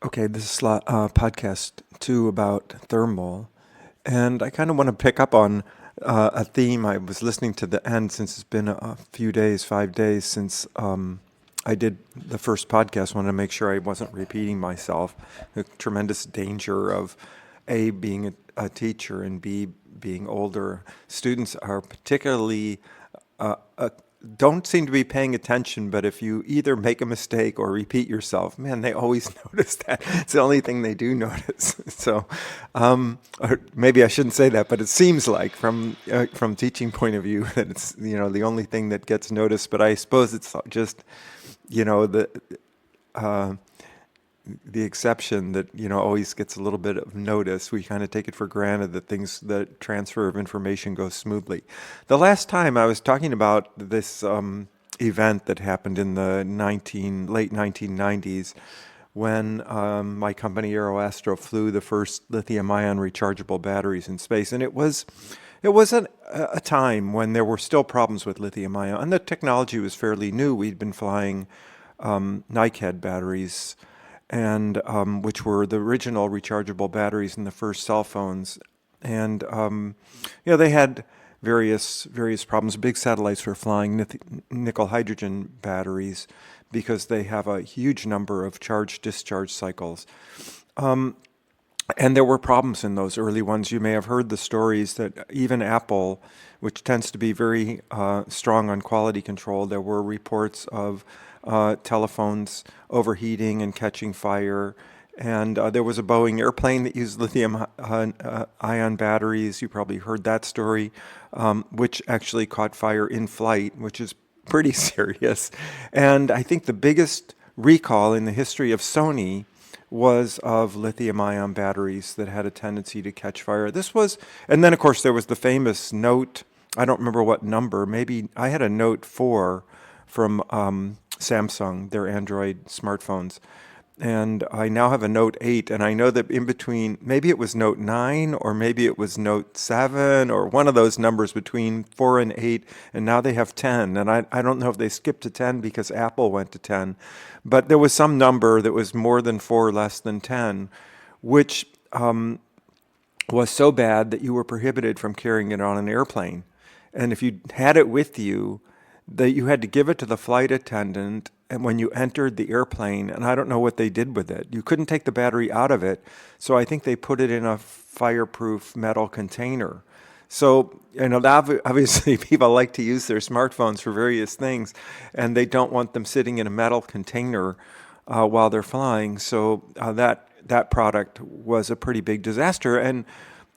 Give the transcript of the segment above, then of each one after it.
Okay, this is podcast 2 about thermal, and I kind of want to pick up on a theme. I was listening to the end since it's been a few days, 5 days since I did the first podcast. Wanted to make sure I wasn't repeating myself. The tremendous danger of A, being a teacher, and B, being older. Students are particularly don't seem to be paying attention, but if you either make a mistake or repeat yourself, man, they always notice that. It's the only thing they do notice. So, or maybe I shouldn't say that, but it seems like from teaching point of view that it's the only thing that gets noticed. But I suppose it's just the the exception that always gets a little bit of notice. We kind of take it for granted that the transfer of information goes smoothly. The last time I was talking about this event that happened in the late 1990s when my company Aeroastro flew the first lithium-ion rechargeable batteries in space, and it was a time when there were still problems with lithium-ion, and the technology was fairly new. We'd been flying NiCad batteries, and which were the original rechargeable batteries in the first cell phones, and they had various problems. Big satellites were flying nickel hydrogen batteries because they have a huge number of charge-discharge cycles. And there were problems in those early ones. You may have heard the stories that even Apple, which tends to be very strong on quality control, there were reports of telephones overheating and catching fire. And there was a Boeing airplane that used lithium ion batteries. You probably heard that story, which actually caught fire in flight, which is pretty serious. And I think the biggest recall in the history of Sony was of lithium-ion batteries that had a tendency to catch fire. And then of course there was the famous Note, I don't remember what number, maybe I had a Note 4 from Samsung, their Android smartphones. And I now have a Note 8, and I know that in between, maybe it was Note 9, or maybe it was Note 7, or one of those numbers between 4 and 8, and now they have 10. And I don't know if they skipped to 10 because Apple went to 10, but there was some number that was more than 4, less than 10, which was so bad that you were prohibited from carrying it on an airplane. And if you had it with you, that you had to give it to the flight attendant and when you entered the airplane, and I don't know what they did with it. You couldn't take the battery out of it, so I think they put it in a fireproof metal container. So, obviously people like to use their smartphones for various things, and they don't want them sitting in a metal container while they're flying. So that product was a pretty big disaster. And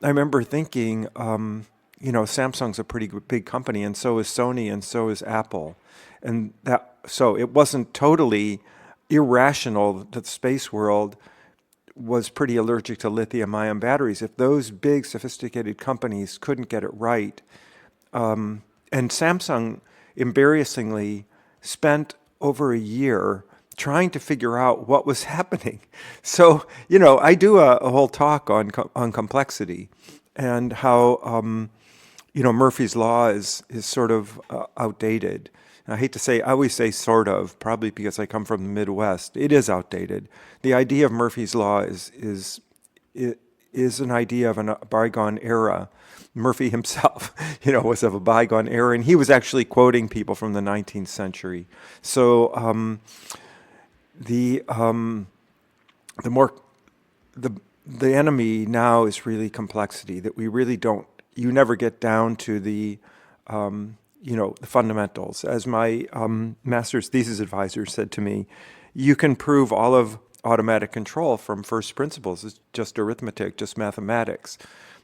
I remember thinking, Samsung's a pretty big company, and so is Sony, and so is Apple. And so it wasn't totally irrational that the space world was pretty allergic to lithium-ion batteries. If those big, sophisticated companies couldn't get it right, and Samsung, embarrassingly, spent over a year trying to figure out what was happening. So, I do a whole talk on complexity and how Murphy's Law is sort of outdated. I hate to say, I always say sort of, probably because I come from the Midwest. It is outdated. The idea of Murphy's Law is an idea of a bygone era. Murphy himself, was of a bygone era, and he was actually quoting people from the 19th century. So the enemy now is really complexity, that we really don't. You never get down to the the fundamentals. As my master's thesis advisor said to me, you can prove all of automatic control from first principles. It's just arithmetic, just mathematics.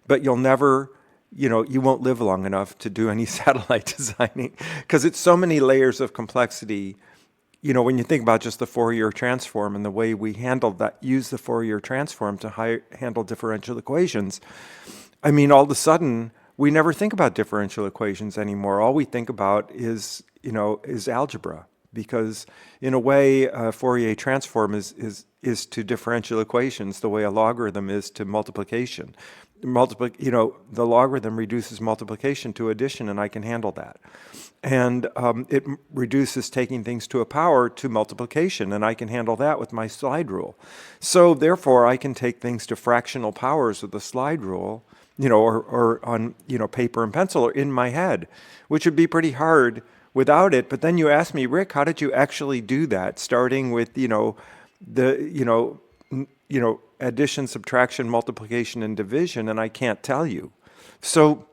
But you'll never, you won't live long enough to do any satellite designing because it's so many layers of complexity. When you think about just the Fourier transform and the way we use the Fourier transform to handle differential equations, all of a sudden, we never think about differential equations anymore. All we think about is algebra, because in a way, a Fourier transform is to differential equations the way a logarithm is to multiplication. the logarithm reduces multiplication to addition, and I can handle that. And it reduces taking things to a power to multiplication, and I can handle that with my slide rule. So therefore, I can take things to fractional powers with the slide rule, or on, paper and pencil, or in my head, which would be pretty hard without it. But then you ask me, Rick, how did you actually do that? Starting with, addition, subtraction, multiplication, and division, and I can't tell you. So,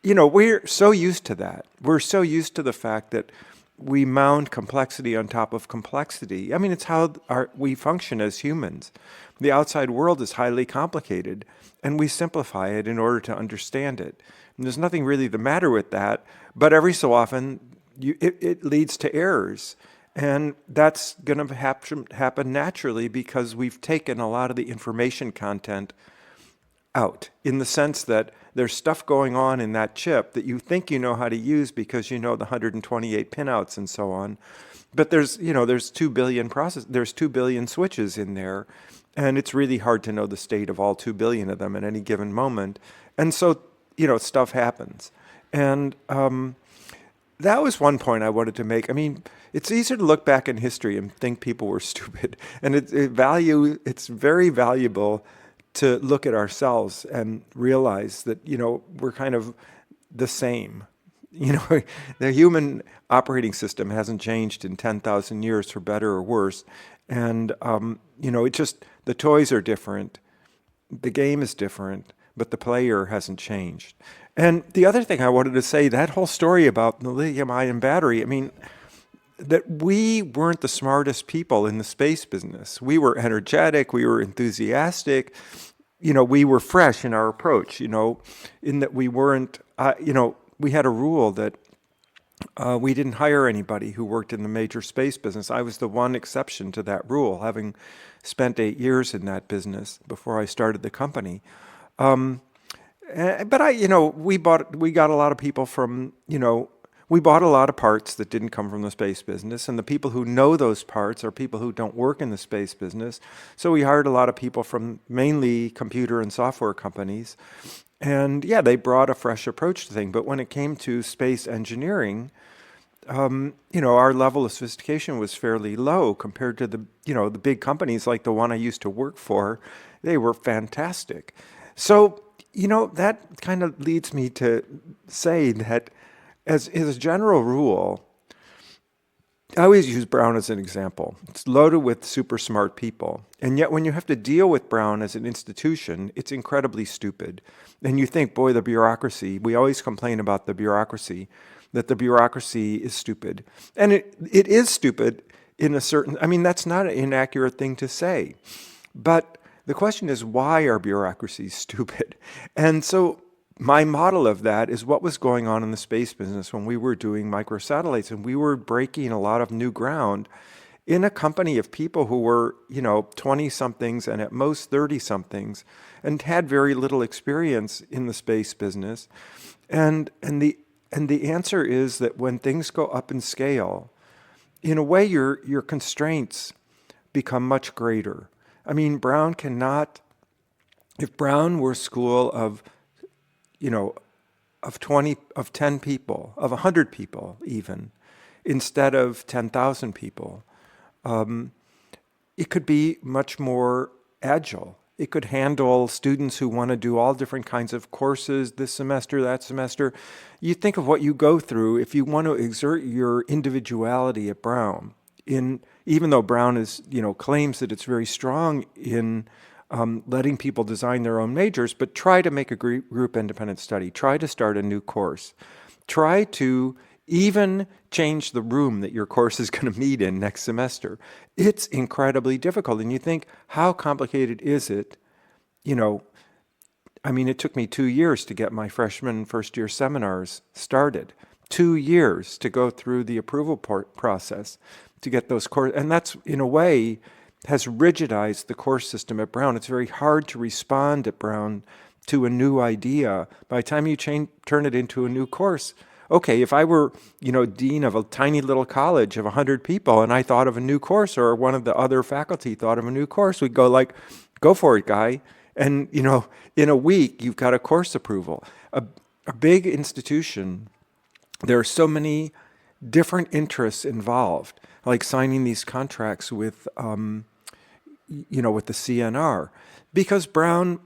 we're so used to that. We're so used to the fact that we mount complexity on top of complexity. I mean, it's how we function as humans. The outside world is highly complicated, and we simplify it in order to understand it. And there's nothing really the matter with that, but every so often, it leads to errors. And that's going to happen naturally because we've taken a lot of the information content out, in the sense that there's stuff going on in that chip that you think you know how to use because you know the 128 pinouts and so on. But there's 2 billion there's 2 billion switches in there, and it's really hard to know the state of all 2 billion of them at any given moment. And so, stuff happens. And that was one point I wanted to make. I mean, it's easier to look back in history and think people were stupid. And it's very valuable to look at ourselves and realize that, we're kind of the same. The human operating system hasn't changed in 10,000 years for better or worse. And, the toys are different. The game is different, but the player hasn't changed. And the other thing I wanted to say, that whole story about the lithium-ion battery, I mean, that we weren't the smartest people in the space business. We were energetic, we were enthusiastic, we were fresh in our approach, in that we weren't, we had a rule that we didn't hire anybody who worked in the major space business. I was the one exception to that rule, having spent 8 years in that business before I started the company. But we got a lot of people from, we bought a lot of parts that didn't come from the space business, and the people who know those parts are people who don't work in the space business. So we hired a lot of people from mainly computer and software companies. And yeah, they brought a fresh approach to things. But when it came to space engineering, our level of sophistication was fairly low compared to the big companies like the one I used to work for. They were fantastic. So, that kind of leads me to say that as a general rule, I always use Brown as an example. It's loaded with super smart people. And yet when you have to deal with Brown as an institution, it's incredibly stupid. And you think, boy, the bureaucracy, we always complain about the bureaucracy, that the bureaucracy is stupid. And it is stupid in a certain, that's not an inaccurate thing to say. But the question is, why are bureaucracies stupid? And so my model of that is what was going on in the space business when we were doing microsatellites, and we were breaking a lot of new ground in a company of people who were, 20-somethings and at most 30-somethings, and had very little experience in the space business. And the answer is that when things go up in scale, in a way, your constraints become much greater. Brown cannot, if Brown were a school of 10 people, of 100 people even, instead of 10,000 people, it could be much more agile. It could handle students who want to do all different kinds of courses this semester, that semester. You think of what you go through if you want to exert your individuality at Brown. Even though Brown is, claims that it's very strong in letting people design their own majors, but try to make a group independent study. Try to start a new course. Try to even change the room that your course is going to meet in next semester. It's incredibly difficult. And you think, how complicated is it? It took me 2 years to get my freshman and first year seminars started. 2 years to go through the approval process to get those courses. And that's, in a way, has rigidized the course system at Brown. It's very hard to respond at Brown to a new idea. By the time you turn it into a new course, okay, if I were, dean of a tiny little college of 100 people and I thought of a new course, or one of the other faculty thought of a new course, we'd go like, go for it, guy. And, in a week, you've got a course approval. A big institution, there are so many different interests involved, like signing these contracts with, with the CNR, because Brown,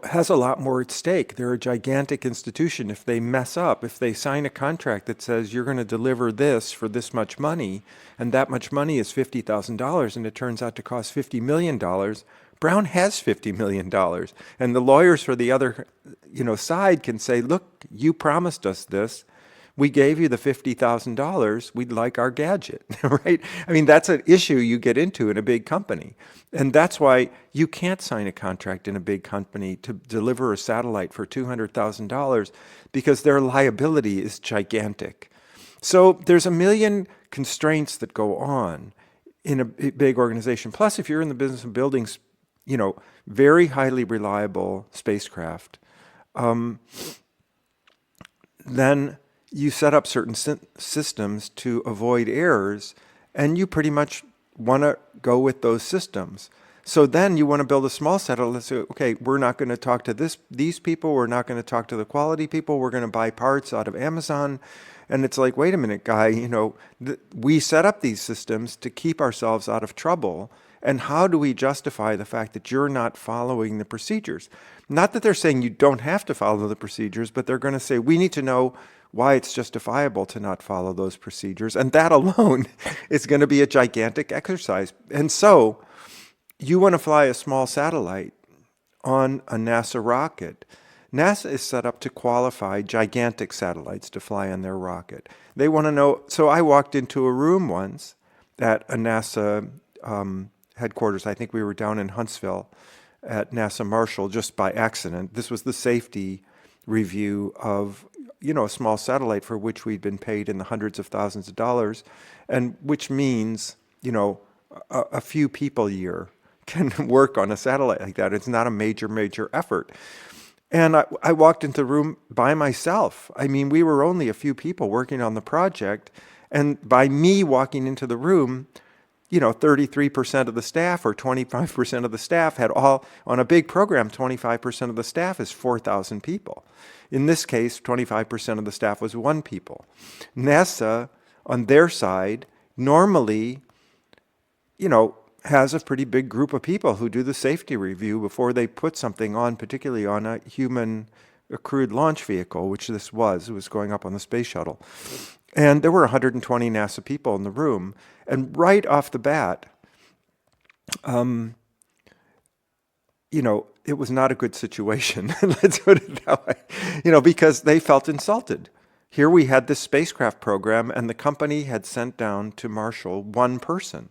has a lot more at stake. They're a gigantic institution. If they mess up, if they sign a contract that says you're going to deliver this for this much money, and that much money is $50,000, and it turns out to cost $50 million, Brown has $50 million. And the lawyers for the other, side can say, look, you promised us this. We gave you the $50,000. We'd like our gadget, right? I mean, that's an issue you get into in a big company. And that's why you can't sign a contract in a big company to deliver a satellite for $200,000 because their liability is gigantic. So there's a million constraints that go on in a big organization. Plus, if you're in the business of building, very highly reliable spacecraft, then you set up certain systems to avoid errors, and you pretty much want to go with those systems. So then you want to build a small satellite. Let's say, okay, we're not going to talk to these people. We're not going to talk to the quality people. We're going to buy parts out of Amazon. And it's like, wait a minute, guy, we set up these systems to keep ourselves out of trouble. And how do we justify the fact that you're not following the procedures? Not that they're saying you don't have to follow the procedures, but they're going to say, we need to know why it's justifiable to not follow those procedures. And that alone is going to be a gigantic exercise. And so you want to fly a small satellite on a NASA rocket. NASA is set up to qualify gigantic satellites to fly on their rocket. They want to know. So I walked into a room once at a NASA headquarters. I think we were down in Huntsville at NASA Marshall just by accident. This was the safety review of a small satellite for which we'd been paid in the hundreds of thousands of dollars, and which means a few people a year can work on a satellite like that. It's not a major effort. And I walked into the room by myself. I mean, we were only a few people working on the project, and by me walking into the room, 33% of the staff or 25% of the staff had all, on a big program, 25% of the staff is 4,000 people. In this case, 25% of the staff was 1 people. NASA, on their side, normally, has a pretty big group of people who do the safety review before they put something on, particularly on a human crewed launch vehicle, which this was. It was going up on the space shuttle. And there were 120 NASA people in the room. And right off the bat, it was not a good situation. Let's put it that way. Because they felt insulted. Here we had this spacecraft program, and the company had sent down to Marshall 1 person.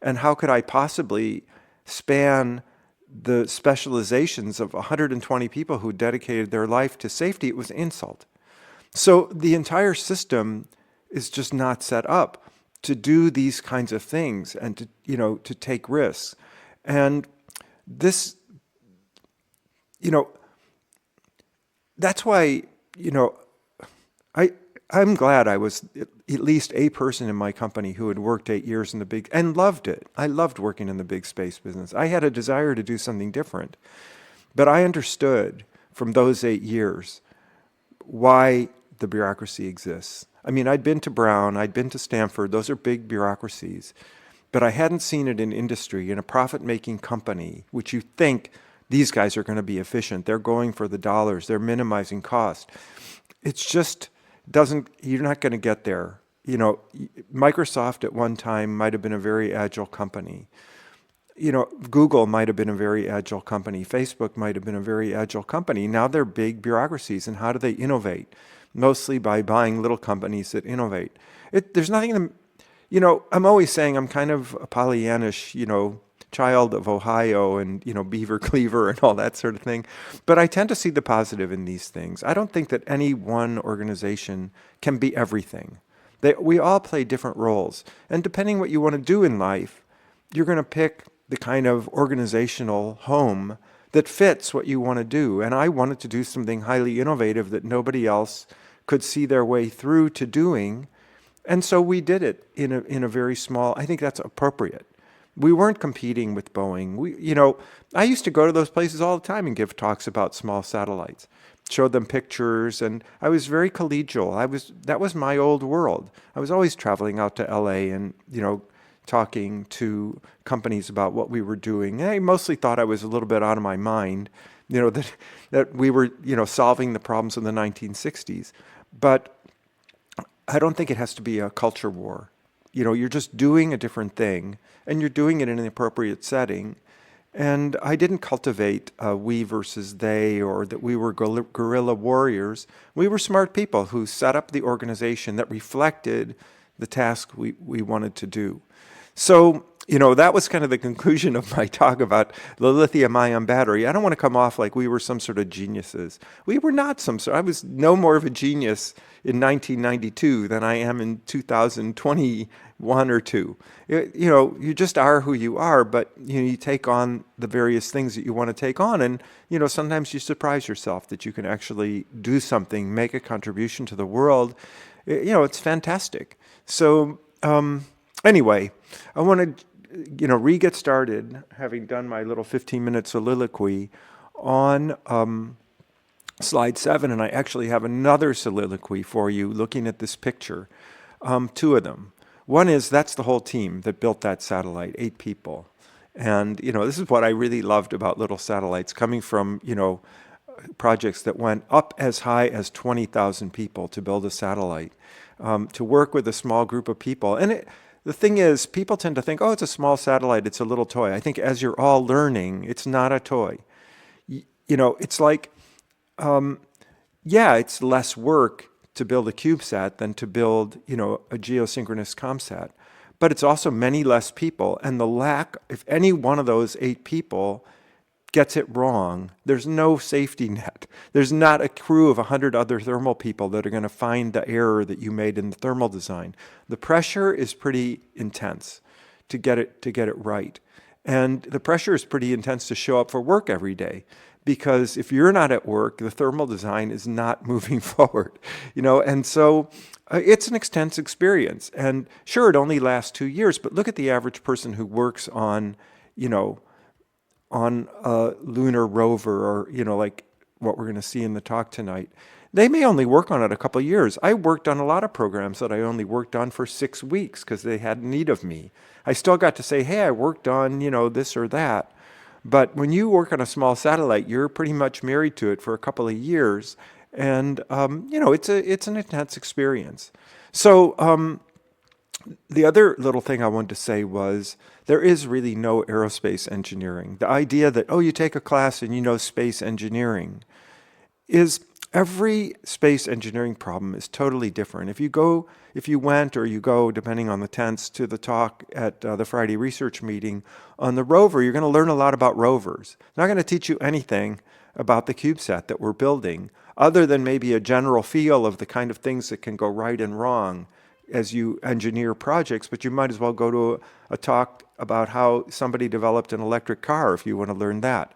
And how could I possibly span the specializations of 120 people who dedicated their life to safety? It was insult. So the entire system is just not set up to do these kinds of things and to take risks. And this, that's why, I'm glad I was at least a person in my company who had worked 8 years in the big, and loved it. I loved working in the big space business. I had a desire to do something different. But I understood from those 8 years why the bureaucracy exists. I mean, I'd been to Brown, I'd been to Stanford, those are big bureaucracies. But I hadn't seen it in industry, in a profit-making company, which you think these guys are going to be efficient. They're going for the dollars. They're minimizing cost. It's just you're not going to get there. Microsoft at one time might have been a very agile company. Google might have been a very agile company. Facebook might have been a very agile company. Now they're big bureaucracies. And how do they innovate? Mostly by buying little companies that innovate. There's nothing I'm always saying I'm kind of a Pollyannish, child of Ohio and, Beaver Cleaver and all that sort of thing. But I tend to see the positive in these things. I don't think that any one organization can be everything. We all play different roles. And depending what you want to do in life, you're going to pick the kind of organizational home that fits what you want to do. And I wanted to do something highly innovative that nobody else could see their way through to doing. And so we did it in a very small, I think that's appropriate. We weren't competing with Boeing. I used to go to those places all the time and give talks about small satellites, showed them pictures, and I was very collegial. That was my old world. I was always traveling out to LA and, talking to companies about what we were doing. And I mostly thought I was a little bit out of my mind, that we were, solving the problems in the 1960s. But I don't think it has to be a culture war. You're just doing a different thing, and you're doing it in an appropriate setting. And I didn't cultivate we versus they, or that we were guerrilla warriors. We were smart people who set up the organization that reflected the task we wanted to do. So, that was kind of the conclusion of my talk about the lithium-ion battery. I don't want to come off like we were some sort of geniuses. We were not I was no more of a genius in 1992 than I am in 2021 or two. You just are who you are, but you take on the various things that you want to take on, and sometimes you surprise yourself that you can actually do something, make a contribution to the world. It's fantastic. So anyway, I want to re-get started, having done my little 15-minute soliloquy on slide 7, and I actually have another soliloquy for you looking at this picture, 2 of them. One is, that's the whole team that built that satellite, 8 people. And, this is what I really loved about little satellites, coming from, projects that went up as high as 20,000 people to build a satellite, to work with a small group of people. And the thing is, people tend to think, oh, it's a small satellite, it's a little toy. I think as you're all learning, it's not a toy. It's like, it's less work to build a CubeSat than to build, a geosynchronous ComSat. But it's also many less people. And if any one of those 8 people gets it wrong, there's no safety net. There's not a crew of 100 other thermal people that are going to find the error that you made in the thermal design. The pressure is pretty intense to get it right. And the pressure is pretty intense to show up for work every day, because if you're not at work, the thermal design is not moving forward, and so it's an intense experience. And sure, it only lasts 2 years, but look at the average person who works on a lunar rover, or, like what we're going to see in the talk tonight. They may only work on it a couple of years. I worked on a lot of programs that I only worked on for 6 weeks because they had need of me. I still got to say, hey, I worked on, this or that. But when you work on a small satellite, you're pretty much married to it for a couple of years. And, it's an intense experience. So the other little thing I wanted to say was, there is really no aerospace engineering. The idea that, you take a class and space engineering, is every space engineering problem is totally different. If you went or you go, depending on the tense, to the talk at the Friday research meeting on the rover, you're going to learn a lot about rovers. They're not going to teach you anything about the CubeSat that we're building, other than maybe a general feel of the kind of things that can go right and wrong as you engineer projects. But you might as well go to a talk about how somebody developed an electric car if you want to learn that.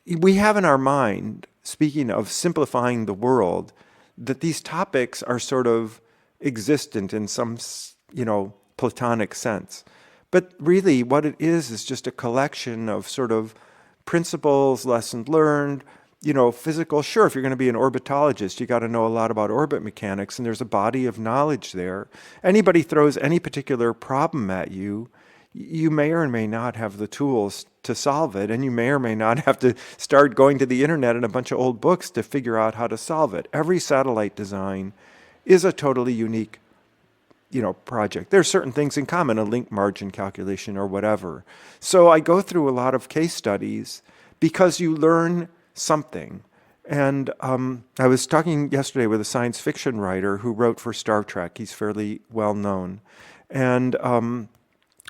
We have in our mind, speaking of simplifying the world, that these topics are sort of existent in some, Platonic sense. But really what it is just a collection of sort of principles, lessons learned, physical. Sure, if you're going to be an orbitologist, you got to know a lot about orbit mechanics, and there's a body of knowledge there. Anybody throws any particular problem at you, you may or may not have the tools to solve it, and you may or may not have to start going to the internet and a bunch of old books to figure out how to solve it. Every satellite design is a totally unique, project. There's certain things in common, a link margin calculation or whatever. So I go through a lot of case studies because you learn something. And I was talking yesterday with a science fiction writer who wrote for Star Trek. He's fairly well known. And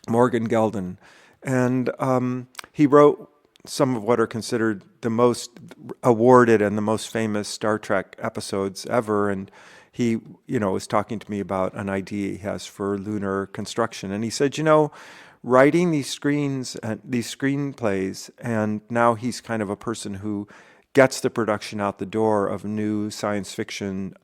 Morgan Geldon. And he wrote some of what are considered the most awarded and the most famous Star Trek episodes ever. And he, was talking to me about an idea he has for lunar construction. And he said, writing these screenplays, and now he's kind of a person who gets the production out the door of new science fiction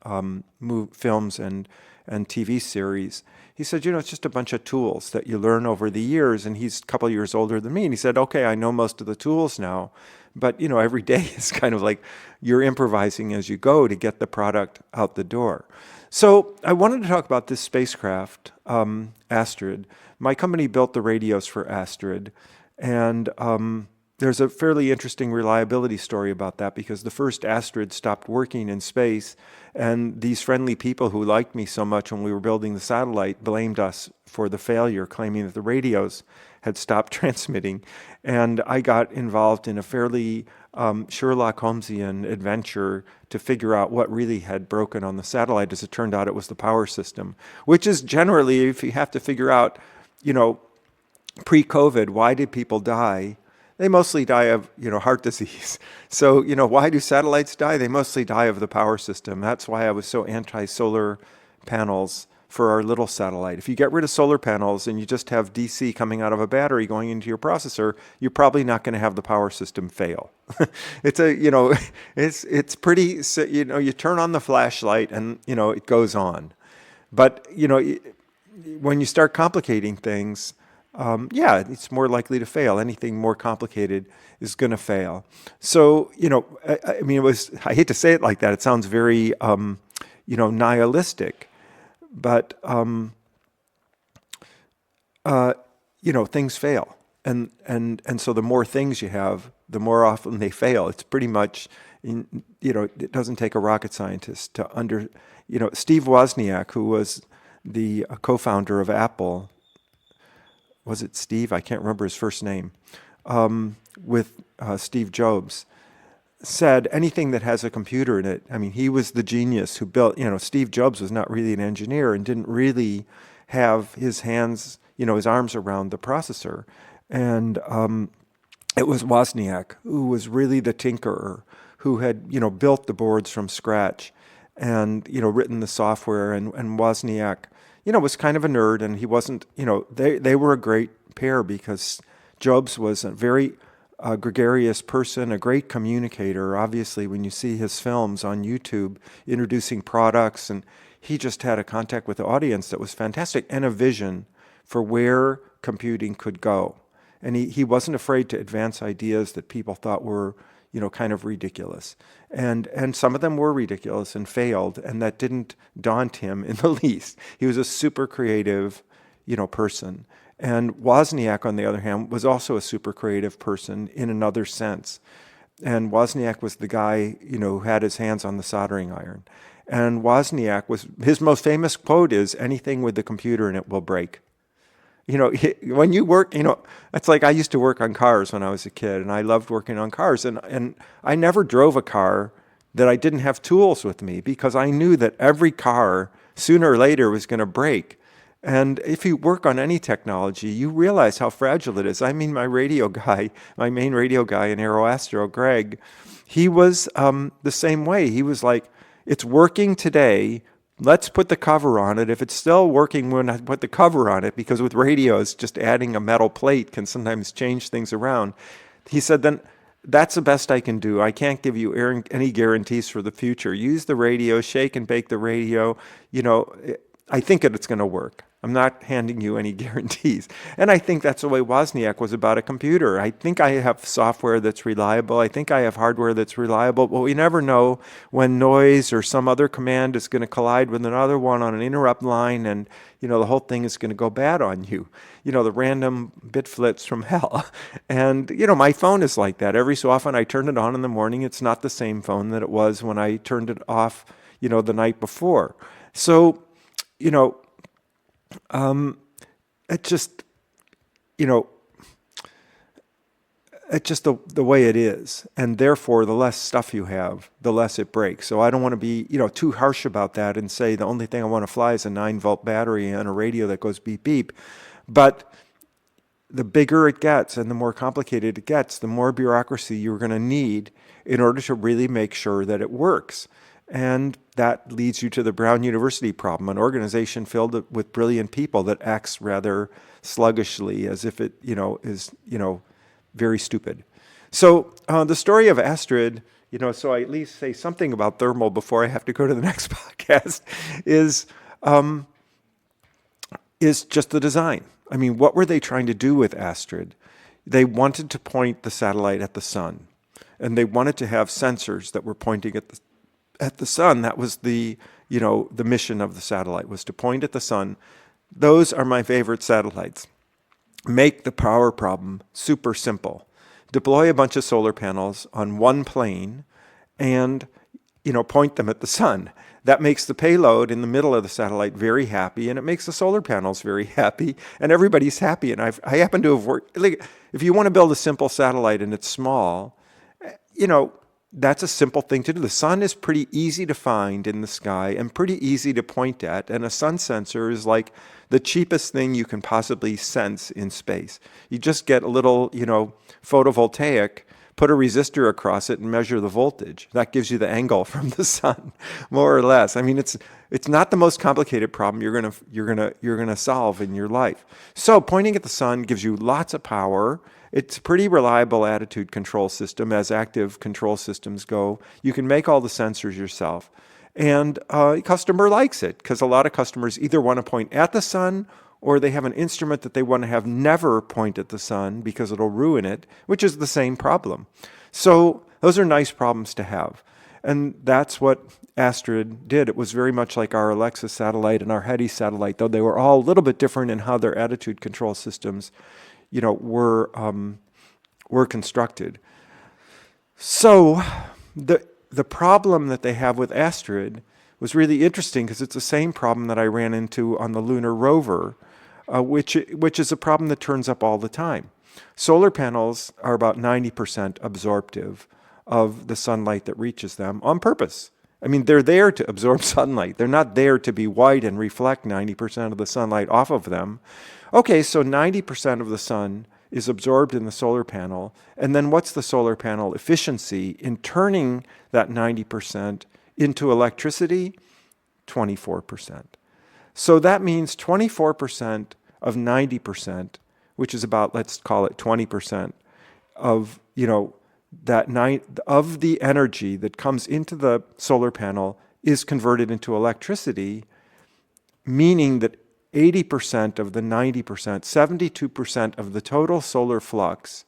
films and and TV series. He said, it's just a bunch of tools that you learn over the years. And he's a couple of years older than me. And he said, okay, I know most of the tools now. But, every day is kind of like you're improvising as you go to get the product out the door. So I wanted to talk about this spacecraft, Astrid. My company built the radios for Astrid. And there's a fairly interesting reliability story about that, because the first Astrid stopped working in space, and these friendly people who liked me so much when we were building the satellite blamed us for the failure, claiming that the radios had stopped transmitting. And I got involved in a fairly Sherlock Holmesian adventure to figure out what really had broken on the satellite. As it turned out, it was the power system, which is generally, if you have to figure out, pre-COVID, why did people die? They mostly die of, heart disease. So, why do satellites die? They mostly die of the power system. That's why I was so anti-solar panels for our little satellite. If you get rid of solar panels and you just have DC coming out of a battery going into your processor, you're probably not going to have the power system fail. It's it's pretty, you turn on the flashlight and, it goes on. But, when you start complicating things, it's more likely to fail. Anything more complicated is going to fail. So, I hate to say it like that. It sounds very, nihilistic, but, things fail. And so the more things you have, the more often they fail. It's pretty much, it doesn't take a rocket scientist to Steve Wozniak, who was the co-founder of Apple, was it Steve? I can't remember his first name, with Steve Jobs, said anything that has a computer in it, he was the genius who built, Steve Jobs was not really an engineer and didn't really have his hands, his arms around the processor. And it was Wozniak who was really the tinkerer, who had, built the boards from scratch and, written the software. And Wozniak, was kind of a nerd, and he wasn't, they were a great pair, because Jobs was a very gregarious person, a great communicator. Obviously, when you see his films on YouTube introducing products, and he just had a contact with the audience that was fantastic, and a vision for where computing could go. And he wasn't afraid to advance ideas that people thought were, kind of ridiculous. And some of them were ridiculous and failed, and that didn't daunt him in the least. He was a super creative, person. And Wozniak, on the other hand, was also a super creative person in another sense. And Wozniak was the guy, who had his hands on the soldering iron. And Wozniak his most famous quote is, anything with the computer in it will break. When you work, it's like I used to work on cars when I was a kid, and I loved working on cars. And I never drove a car that I didn't have tools with me, because I knew that every car sooner or later was going to break. And if you work on any technology, you realize how fragile it is. My main radio guy in Aeroastro, Greg, he was the same way. He was like, it's working today. Let's put the cover on it. If it's still working when I put the cover on it, because with radios, just adding a metal plate can sometimes change things around. He said, then that's the best I can do. I can't give you any guarantees for the future. Use the radio, shake and bake the radio. I think that it's going to work. I'm not handing you any guarantees. And I think that's the way Wozniak was about a computer. I think I have software that's reliable. I think I have hardware that's reliable. But we never know when noise or some other command is going to collide with another one on an interrupt line, and the whole thing is going to go bad on you. The random bit flits from hell. And my phone is like that. Every so often I turn it on in the morning. It's not the same phone that it was when I turned it off, the night before. So, it just, it's just the way it is. And therefore, the less stuff you have, the less it breaks. So I don't want to be, too harsh about that and say the only thing I want to fly is a 9-volt battery and a radio that goes beep, beep. But the bigger it gets and the more complicated it gets, the more bureaucracy you're going to need in order to really make sure that it works. And that leads you to the Brown University problem, an organization filled with brilliant people that acts rather sluggishly, as if it, is, very stupid. So the story of Astrid, so I at least say something about thermal before I have to go to the next podcast, is is just the design. I mean, what were they trying to do with Astrid? They wanted to point the satellite at the sun, and they wanted to have sensors that were pointing at the sun. That was the mission of the satellite, was to point at the sun. Those are my favorite satellites. Make the power problem super simple. Deploy a bunch of solar panels on one plane and point them at the sun. That makes the payload in the middle of the satellite very happy, and it makes the solar panels very happy, and everybody's happy. And I happen to have worked, if you want to build a simple satellite and it's small, that's a simple thing to do. The sun is pretty easy to find in the sky and pretty easy to point at, and a sun sensor is like the cheapest thing you can possibly sense in space. You just get a little, photovoltaic, put a resistor across it and measure the voltage. That gives you the angle from the sun, more or less. I mean, it's not the most complicated problem you're gonna solve in your life. So pointing at the sun gives you lots of power. It's a pretty reliable attitude control system as active control systems go. You can make all the sensors yourself. And a customer likes it because a lot of customers either want to point at the sun or they have an instrument that they want to have never point at the sun because it'll ruin it, which is the same problem. So those are nice problems to have. And that's what Astrid did. It was very much like our Alexa satellite and our HETI satellite, though they were all a little bit different in how their attitude control systems were constructed. So the problem that they have with Astrid was really interesting because it's the same problem that I ran into on the lunar rover, which is a problem that turns up all the time. Solar panels are about 90% absorptive of the sunlight that reaches them on purpose. I mean, they're there to absorb sunlight. They're not there to be white and reflect 90% of the sunlight off of them. Okay, so 90% of the sun is absorbed in the solar panel, and then what's the solar panel efficiency in turning that 90% into electricity? 24%. So that means 24% of 90%, which is about, let's call it 20% of, of the energy that comes into the solar panel is converted into electricity, meaning that 80% of the 90%, 72% of the total solar flux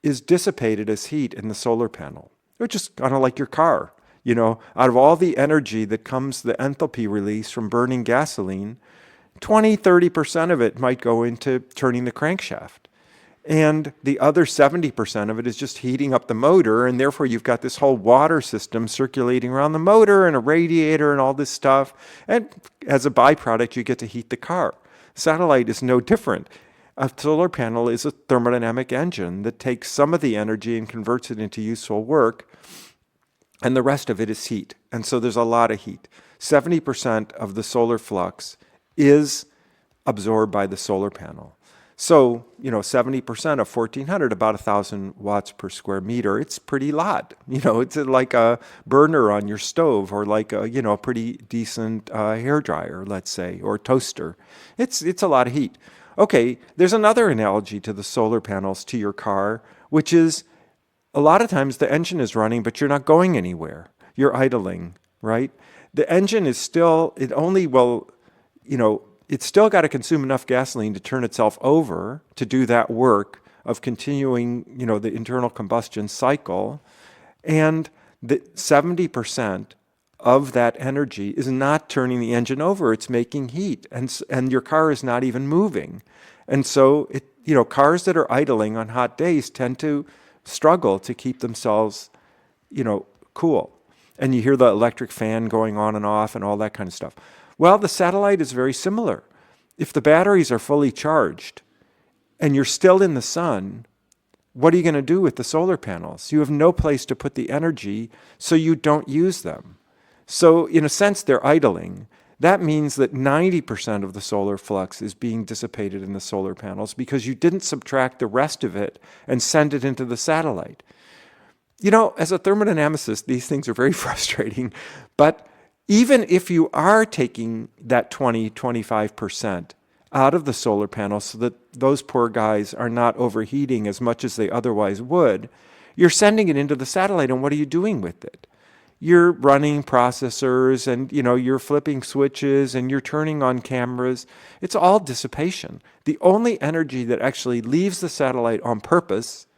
is dissipated as heat in the solar panel, which is kind of like your car. Out of all the energy that comes, the enthalpy release from burning gasoline, 20-30% of it might go into turning the crankshaft. And the other 70% of it is just heating up the motor, and therefore you've got this whole water system circulating around the motor and a radiator and all this stuff. And as a byproduct, you get to heat the car. Satellite is no different. A solar panel is a thermodynamic engine that takes some of the energy and converts it into useful work, and the rest of it is heat. And so there's a lot of heat. 70% of the solar flux is absorbed by the solar panel. So, 70% of 1,400, about 1,000 watts per square meter, it's pretty lot. It's like a burner on your stove or like a pretty decent hairdryer, let's say, or toaster. It's a lot of heat. Okay, there's another analogy to the solar panels to your car, which is a lot of times the engine is running, but you're not going anywhere. You're idling, right? The engine is still, it's still got to consume enough gasoline to turn itself over to do that work of continuing, the internal combustion cycle. And the 70% of that energy is not turning the engine over. It's making heat, and your car is not even moving. And so, cars that are idling on hot days tend to struggle to keep themselves, cool. And you hear the electric fan going on and off and all that kind of stuff. Well, the satellite is very similar. If the batteries are fully charged and you're still in the sun, what are you going to do with the solar panels? You have no place to put the energy, so you don't use them. So in a sense, they're idling. That means that 90% of the solar flux is being dissipated in the solar panels because you didn't subtract the rest of it and send it into the satellite. As a thermodynamicist, these things are very frustrating, but even if you are taking that 20-25% out of the solar panels so that those poor guys are not overheating as much as they otherwise would, you're sending it into the satellite, and what are you doing with it? you're running processors and, you're flipping switches and you're turning on cameras. It's all dissipation. The only energy that actually leaves the satellite on purpose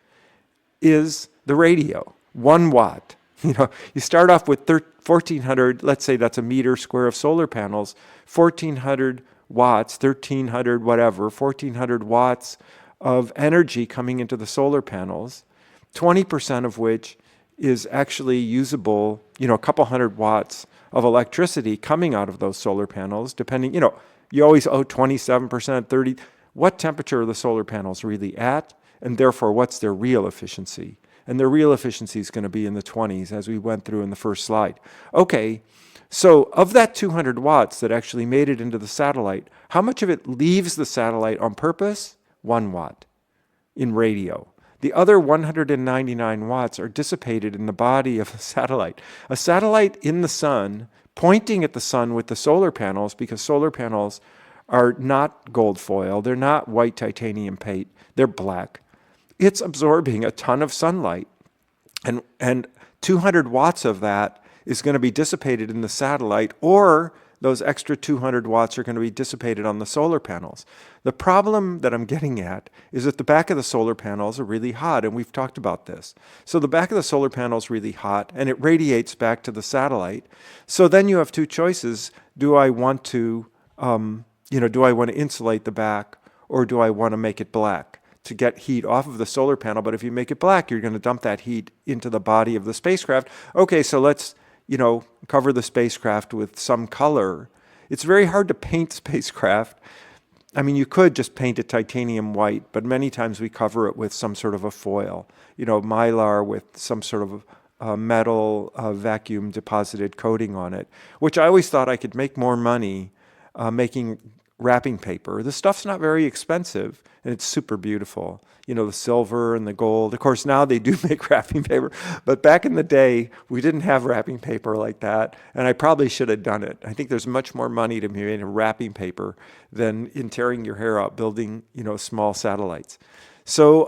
is the radio, 1 watt. You start off with 1,400, let's say that's a meter square of solar panels, 1,400 watts, 1,300 whatever, 1,400 watts of energy coming into the solar panels, 20% of which is actually usable, a couple hundred watts of electricity coming out of those solar panels, depending, you always owe 27%, 30. What temperature are the solar panels really at? And therefore, what's their real efficiency? And their real efficiency is going to be in the 20s, as we went through in the first slide. Okay, so of that 200 watts that actually made it into the satellite, how much of it leaves the satellite on purpose? 1 watt in radio. The other 199 watts are dissipated in the body of a satellite. A satellite in the sun, pointing at the sun with the solar panels, because solar panels are not gold foil, they're not white titanium plate, they're black. It's absorbing a ton of sunlight, and 200 watts of that is going to be dissipated in the satellite, or those extra 200 watts are going to be dissipated on the solar panels. The problem that I'm getting at is that the back of the solar panels are really hot, and we've talked about this. So the back of the solar panel is really hot, and it radiates back to the satellite. So then you have two choices. Do I want to insulate the back, or do I want to make it black to get heat off of the solar panel? But if you make it black, you're going to dump that heat into the body of the spacecraft. Okay, so let's cover the spacecraft with some color. It's very hard to paint spacecraft. I mean, you could just paint it titanium white, but many times we cover it with some sort of a foil, mylar with some sort of metal vacuum deposited coating on it, which I always thought I could make more money making wrapping paper. The stuff's not very expensive, and it's super beautiful. The silver and the gold. Of course, now they do make wrapping paper, but back in the day, we didn't have wrapping paper like that, and I probably should have done it. I think there's much more money to be made in wrapping paper than in tearing your hair out building, small satellites. So,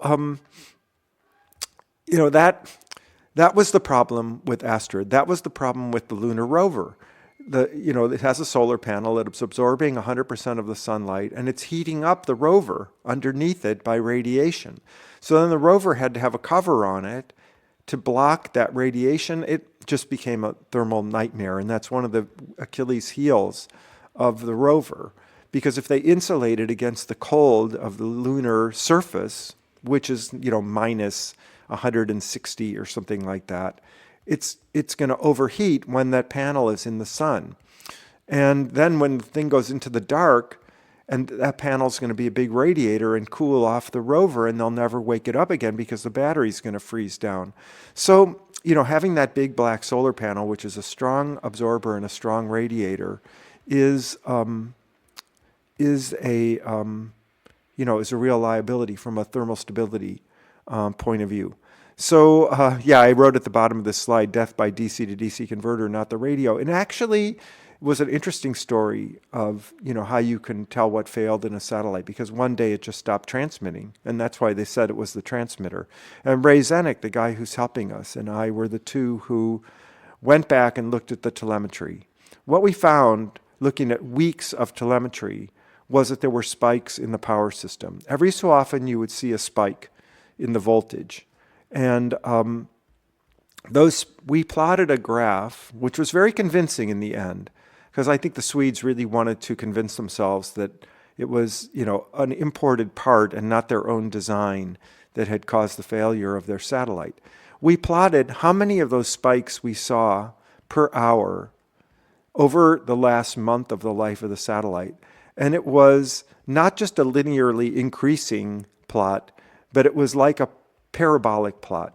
that was the problem with Astrid. That was the problem with the lunar rover. It has a solar panel. It's absorbing 100% of the sunlight, and it's heating up the rover underneath it by radiation. So then the rover had to have a cover on it to block that radiation. It just became a thermal nightmare, and that's one of the Achilles heels of the rover. Because if they insulate it against the cold of the lunar surface, which is, minus 160 or something like that, it's going to overheat when that panel is in the sun. And then when the thing goes into the dark, and that panel is going to be a big radiator and cool off the rover, and they'll never wake it up again because the battery's going to freeze down. So, having that big black solar panel, which is a strong absorber and a strong radiator, is a real liability from a thermal stability point of view. So, I wrote at the bottom of this slide, death by DC to DC converter, not the radio. And actually, it was an interesting story of, how you can tell what failed in a satellite, because one day it just stopped transmitting, and that's why they said it was the transmitter. And Ray Zenek, the guy who's helping us, and I were the two who went back and looked at the telemetry. What we found, looking at weeks of telemetry, was that there were spikes in the power system. Every so often you would see a spike in the voltage. And we plotted a graph, which was very convincing in the end, because I think the Swedes really wanted to convince themselves that it was, an imported part and not their own design that had caused the failure of their satellite. We plotted how many of those spikes we saw per hour over the last month of the life of the satellite. And it was not just a linearly increasing plot, but it was like a parabolic plot.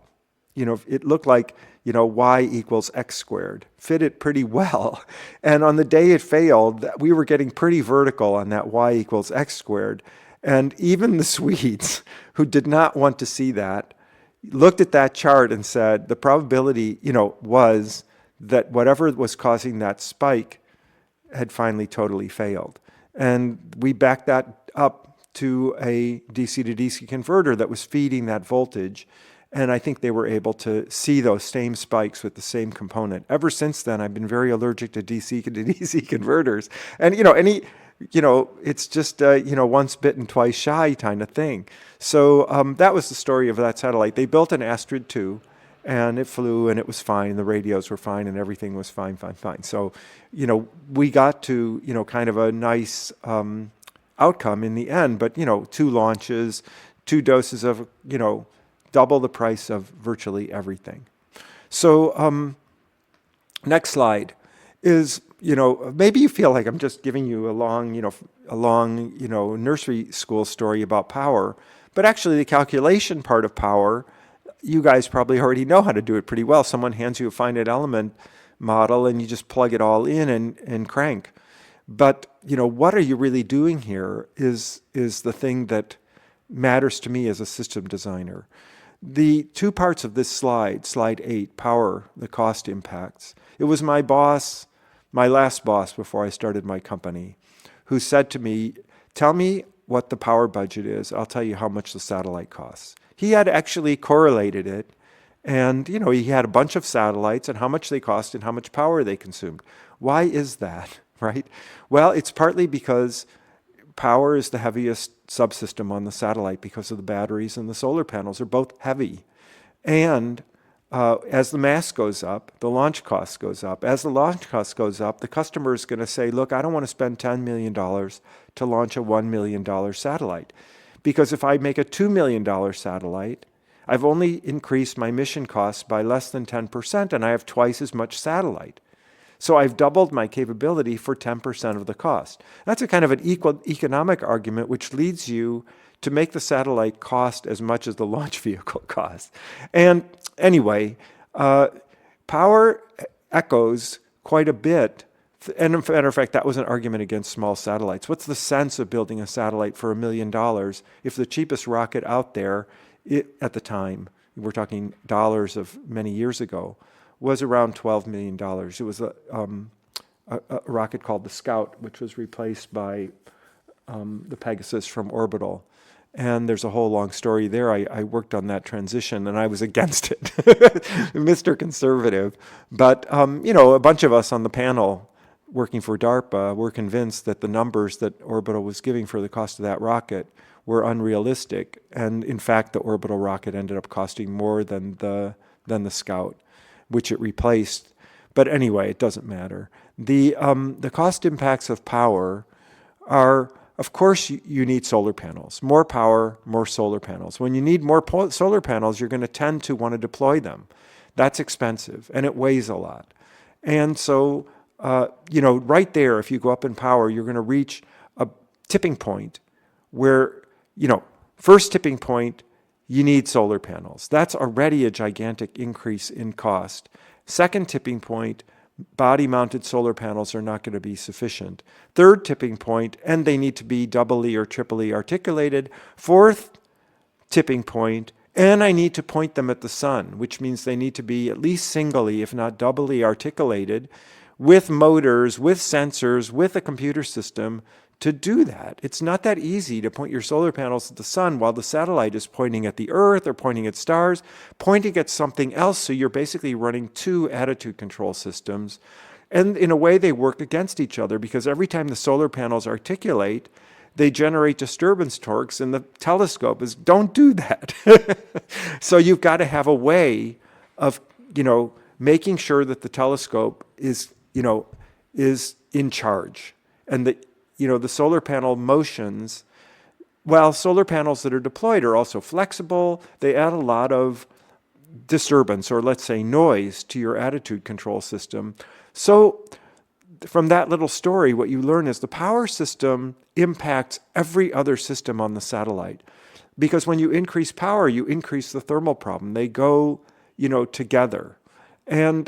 It looked like, y equals x squared. Fit it pretty well. And on the day it failed, we were getting pretty vertical on that y equals x squared. And even the Swedes, who did not want to see that, looked at that chart and said the probability, was that whatever was causing that spike had finally totally failed. And we backed that up to a DC to DC converter that was feeding that voltage. And I think they were able to see those same spikes with the same component. Ever since then, I've been very allergic to DC to DC converters. And, it's just, once bitten, twice shy kind of thing. So that was the story of that satellite. They built an Astrid 2, and it flew, and it was fine. The radios were fine, and everything was fine. So, we got to, kind of a nice outcome in the end. But, 2 launches, 2 doses of, double the price of virtually everything. So next slide is, maybe you feel like I'm just giving you a long nursery school story about power, but actually the calculation part of power, you guys probably already know how to do it pretty well. Someone hands you a finite element model and you just plug it all in and crank. But, what are you really doing here is the thing that matters to me as a system designer. The 2 parts of this slide 8, power, the cost impacts. It was my boss, my last boss before I started my company, who said to me, tell me what the power budget is. I'll tell you how much the satellite costs. He had actually correlated it, and he had a bunch of satellites and how much they cost and how much power they consumed. Why is that, right? Well, it's partly because power is the heaviest subsystem on the satellite because of the batteries, and the solar panels are both heavy. And as the mass goes up, the launch cost goes up. As the launch cost goes up, the customer is going to say, look, I don't want to spend $10 million to launch a $1 million satellite. Because if I make a $2 million satellite, I've only increased my mission costs by less than 10%, and I have twice as much satellite. So I've doubled my capability for 10% of the cost. That's a kind of an equal economic argument, which leads you to make the satellite cost as much as the launch vehicle costs. And anyway, power echoes quite a bit. And as a matter of fact, that was an argument against small satellites. What's the sense of building a satellite for $1 million if the cheapest rocket out there at the time, we're talking dollars of many years ago, was around $12 million. It was a rocket called the Scout, which was replaced by the Pegasus from Orbital. And there's a whole long story there. I worked on that transition, and I was against it, Mr. Conservative. But, a bunch of us on the panel working for DARPA were convinced that the numbers that Orbital was giving for the cost of that rocket were unrealistic. And in fact, the Orbital rocket ended up costing more than the Scout, which it replaced. But anyway, it doesn't matter. The cost impacts of power are, of course, you need solar panels. More power, more solar panels. When you need more solar panels, you're going to tend to want to deploy them. That's expensive, and it weighs a lot. And so, right there, if you go up in power, you're going to reach a tipping point where, first tipping point, you need solar panels. That's already a gigantic increase in cost. Second tipping point, body-mounted solar panels are not going to be sufficient. Third tipping point, and they need to be doubly or triply articulated. Fourth tipping point, and I need to point them at the sun, which means they need to be at least singly, if not doubly articulated, with motors, with sensors, with a computer system to do that. It's not that easy to point your solar panels at the sun while the satellite is pointing at the Earth or pointing at stars, pointing at something else. So you're basically running 2 attitude control systems. And in a way, they work against each other because every time the solar panels articulate, they generate disturbance torques, and the telescope is, don't do that. So you've got to have a way of, making sure that the telescope is in charge. And that, the solar panel motions, well, solar panels that are deployed are also flexible. They add a lot of disturbance, or let's say noise, to your attitude control system. So from that little story, what you learn is the power system impacts every other system on the satellite. Because when you increase power, you increase the thermal problem. They go, together. And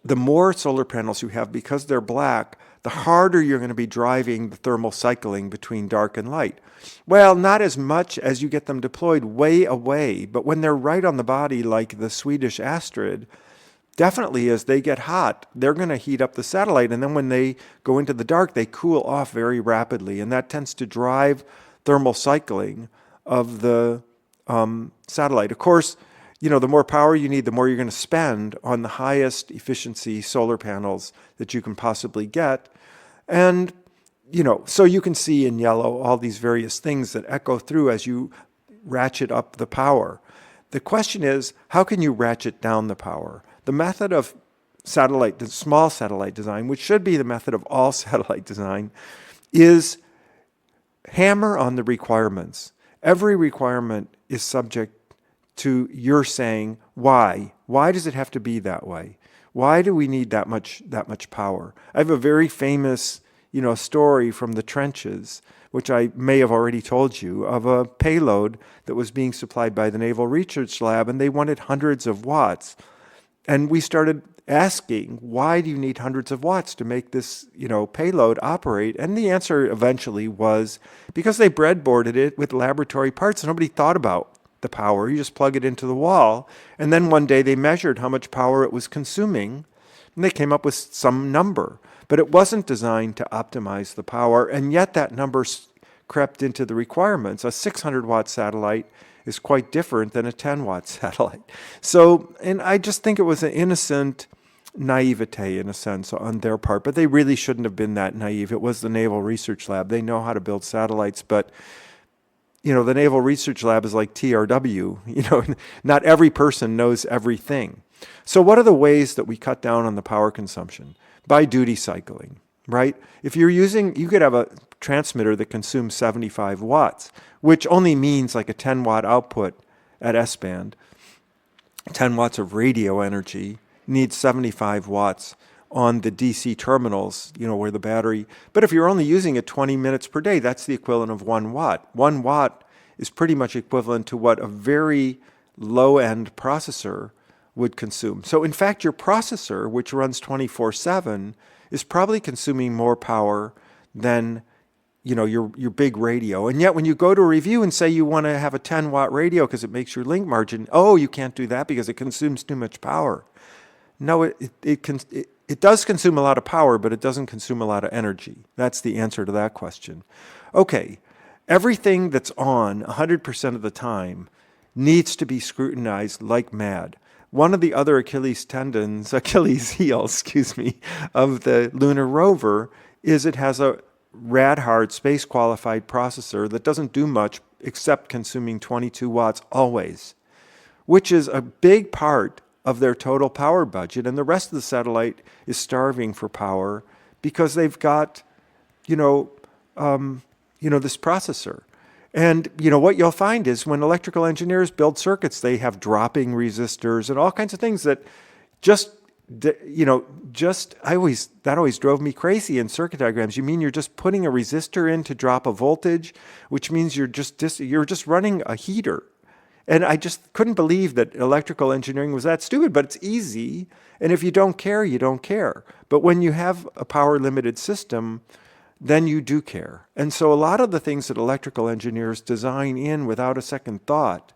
the more solar panels you have, because they're black, the harder you're going to be driving the thermal cycling between dark and light. Well, not as much as you get them deployed way away, but when they're right on the body, like the Swedish Astrid, definitely as they get hot, they're going to heat up the satellite. And then when they go into the dark, they cool off very rapidly. And that tends to drive thermal cycling of the satellite. Of course, the more power you need, the more you're going to spend on the highest efficiency solar panels that you can possibly get. And, so you can see in yellow all these various things that echo through as you ratchet up the power. The question is, how can you ratchet down the power? The method of small satellite design, which should be the method of all satellite design, is hammer on the requirements. Every requirement is subject to your saying, why? Why does it have to be that way? Why do we need that much power? I have a very famous, story from the trenches, which I may have already told you, of a payload that was being supplied by the Naval Research Lab, and they wanted hundreds of watts. And we started asking, why do you need hundreds of watts to make this, payload operate? And the answer eventually was because they breadboarded it with laboratory parts. Nobody thought about the power. You just plug it into the wall. And then one day they measured how much power it was consuming, and they came up with some number. But it wasn't designed to optimize the power, and yet that number crept into the requirements. A 600-watt satellite is quite different than a 10-watt satellite. So, and I just think it was an innocent naivete in a sense on their part, but they really shouldn't have been that naive. It was the Naval Research Lab. They know how to build satellites, but the Naval Research Lab is like TRW. Not every person knows everything. So what are the ways that we cut down on the power consumption? By duty cycling, right? If you could have a transmitter that consumes 75 watts, which only means like a 10-watt output at S-band. 10 watts of radio energy needs 75 watts on the DC terminals, where the battery. But if you're only using it 20 minutes per day, that's the equivalent of 1 watt. 1 watt is pretty much equivalent to what a very low-end processor would consume. So in fact, your processor, which runs 24/7, is probably consuming more power than your big radio. And yet when you go to a review and say you want to have a 10-watt radio because it makes your link margin, you can't do that because it consumes too much power. No, it does consume a lot of power, but it doesn't consume a lot of energy. That's the answer to that question. Okay, everything that's on 100% of the time needs to be scrutinized like mad. One of the other Achilles heel, of the lunar rover is it has a rad-hard space-qualified processor that doesn't do much except consuming 22 watts always, which is a big part of their total power budget. And the rest of the satellite is starving for power because they've got, this processor. And, what you'll find is when electrical engineers build circuits, they have dropping resistors and all kinds of things that that always drove me crazy in circuit diagrams. You mean you're just putting a resistor in to drop a voltage, which means you're just running a heater. And I just couldn't believe that electrical engineering was that stupid, but it's easy. And if you don't care, you don't care. But when you have a power limited system, then you do care. And so a lot of the things that electrical engineers design in without a second thought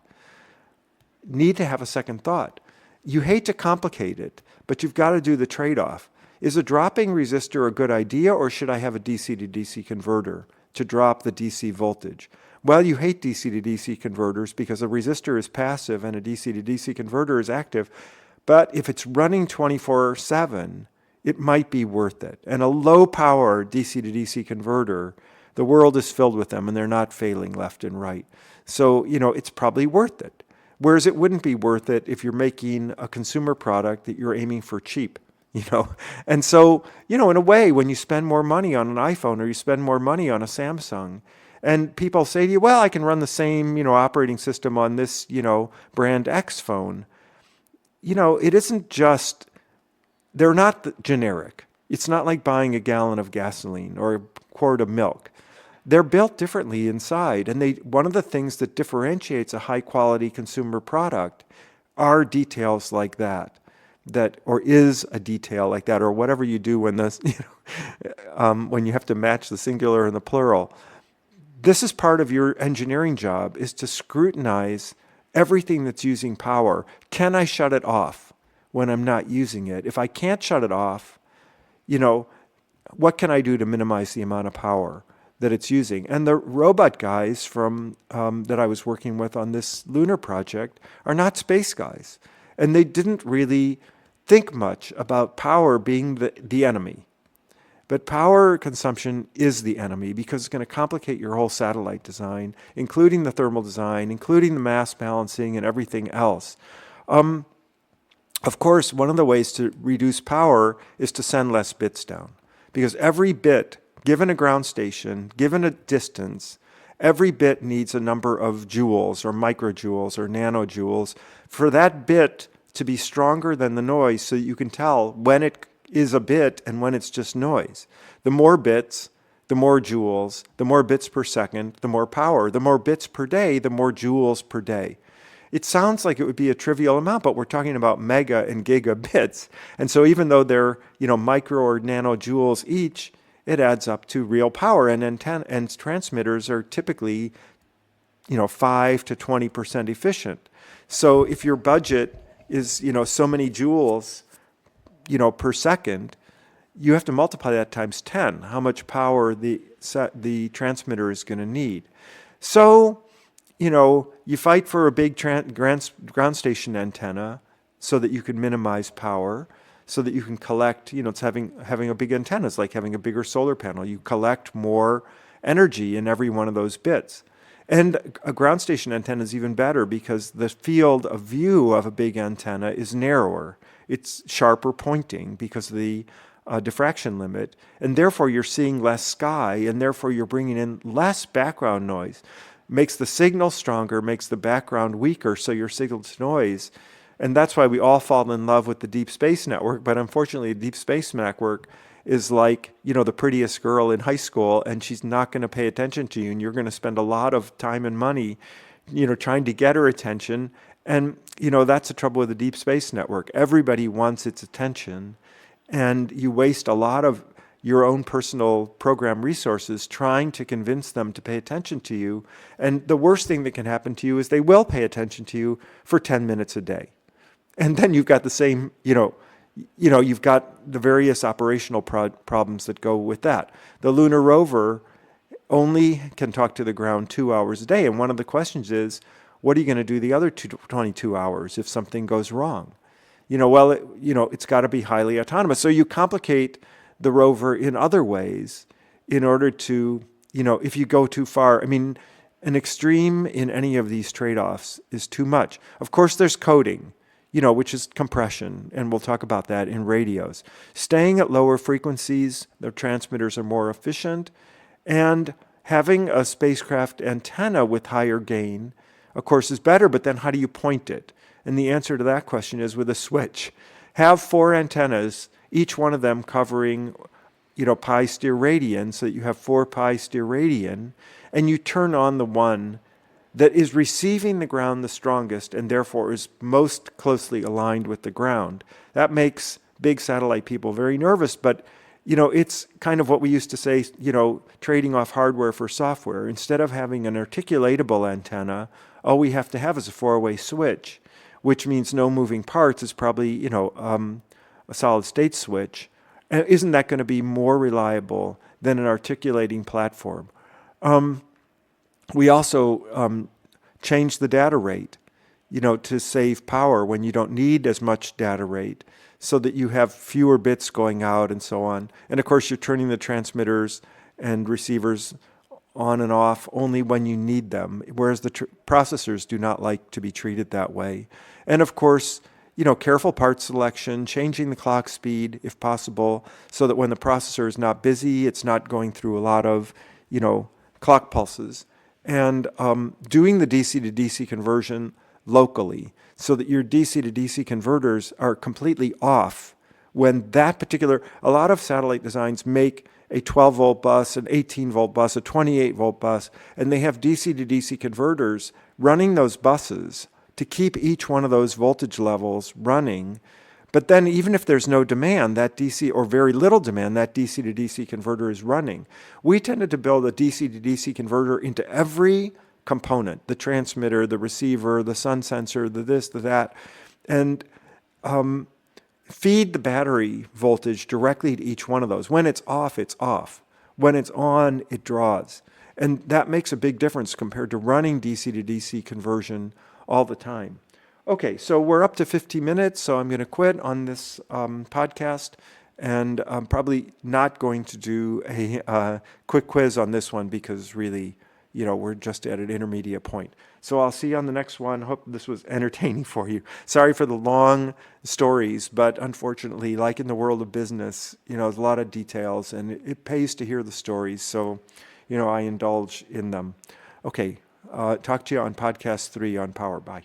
need to have a second thought. You hate to complicate it, but you've got to do the trade-off. Is a dropping resistor a good idea, or should I have a DC to DC converter to drop the DC voltage? Well, you hate DC to DC converters because a resistor is passive and a DC to DC converter is active. But if it's running 24/7, it might be worth it. And a low-power DC to DC converter, the world is filled with them, and they're not failing left and right. So, it's probably worth it. Whereas it wouldn't be worth it if you're making a consumer product that you're aiming for cheap, And so, in a way, when you spend more money on an iPhone or you spend more money on a Samsung, and people say to you, well, I can run the same, operating system on this, brand X phone. It isn't just, they're not generic. It's not like buying a gallon of gasoline or a quart of milk. They're built differently inside. And one of the things that differentiates a high quality consumer product are details like that, or is a detail like that, or whatever you do when when you have to match the singular and the plural. This is part of your engineering job, is to scrutinize everything that's using power. Can I shut it off when I'm not using it? If I can't shut it off, what can I do to minimize the amount of power that it's using. And the robot guys from that I was working with on this lunar project are not space guys. And they didn't really think much about power being the enemy. But power consumption is the enemy because it's going to complicate your whole satellite design, including the thermal design, including the mass balancing and everything else. Of course, one of the ways to reduce power is to send less bits down. Because every bit, given a ground station, given a distance, every bit needs a number of joules or microjoules or nanojoules for that bit to be stronger than the noise so that you can tell when it is a bit and when it's just noise. The more bits, the more joules, the more bits per second, the more power. The more bits per day, the more joules per day. It sounds like it would be a trivial amount, but we're talking about mega and gigabits. And so even though they're, micro or nanojoules each, it adds up to real power. And and transmitters are typically, 5 to 20% efficient. So if your budget is, so many joules, per second, you have to multiply that times 10, how much power the transmitter is going to need. So, you fight for a big ground station antenna so that you can minimize power, so that you can collect, it's having a big antenna is like having a bigger solar panel. You collect more energy in every one of those bits. And a ground station antenna is even better because the field of view of a big antenna is narrower. It's sharper pointing because of the diffraction limit, and therefore you're seeing less sky, and therefore you're bringing in less background noise. Makes the signal stronger, makes the background weaker, so your signal to noise. And that's why we all fall in love with the Deep Space Network, but unfortunately the Deep Space Network is like, the prettiest girl in high school, and she's not going to pay attention to you, and you're going to spend a lot of time and money, trying to get her attention. And, that's the trouble with the Deep Space Network. Everybody wants its attention, and you waste a lot of your own personal program resources trying to convince them to pay attention to you. And the worst thing that can happen to you is they will pay attention to you for 10 minutes a day. And then you've got the same, you've got the various operational problems that go with that. The lunar rover only can talk to the ground 2 hours a day. And one of the questions is, what are you going to do the other 22 hours if something goes wrong? It's got to be highly autonomous. So you complicate the rover in other ways in order to, if you go too far, an extreme in any of these trade-offs is too much. Of course, there's coding, which is compression, and we'll talk about that in radios. Staying at lower frequencies, the transmitters are more efficient, and having a spacecraft antenna with higher gain, of course, is better, but then how do you point it? And the answer to that question is with a switch. Have 4 antennas, each one of them covering, pi steradian, so that you have 4 pi steradian, and you turn on the one that is receiving the ground the strongest and therefore is most closely aligned with the ground. That makes big satellite people very nervous, but it's kind of what we used to say, trading off hardware for software. Instead of having an articulatable antenna, all we have to have is a 4-way switch, which means no moving parts. Is probably, a solid-state switch. And isn't that going to be more reliable than an articulating platform? We also changed the data rate, to save power when you don't need as much data rate, so that you have fewer bits going out and so on. And of course, you're turning the transmitters and receivers on and off only when you need them, whereas the processors do not like to be treated that way. And of course, careful part selection, changing the clock speed if possible, so that when the processor is not busy, it's not going through a lot of, clock pulses. And doing the DC to DC conversion locally, so that your DC to DC converters are completely off when that particular, a lot of satellite designs make a 12-volt bus, an 18-volt bus, a 28-volt bus, and they have DC to DC converters running those buses to keep each one of those voltage levels running. But then even if there's no demand, that DC, or very little demand, that DC to DC converter is running. We tended to build a DC to DC converter into every component, the transmitter, the receiver, the sun sensor, the this, the that, and feed the battery voltage directly to each one of those. When it's off, it's off. When it's on, it draws. And that makes a big difference compared to running DC to DC conversion all the time. Okay, so we're up to 50 minutes, so I'm going to quit on this podcast, and I'm probably not going to do a quick quiz on this one because really, we're just at an intermediate point. So I'll see you on the next one. Hope this was entertaining for you. Sorry for the long stories, but unfortunately, like in the world of business, there's a lot of details, and it pays to hear the stories. So, I indulge in them. Okay, talk to you on podcast 3 on Power. Bye.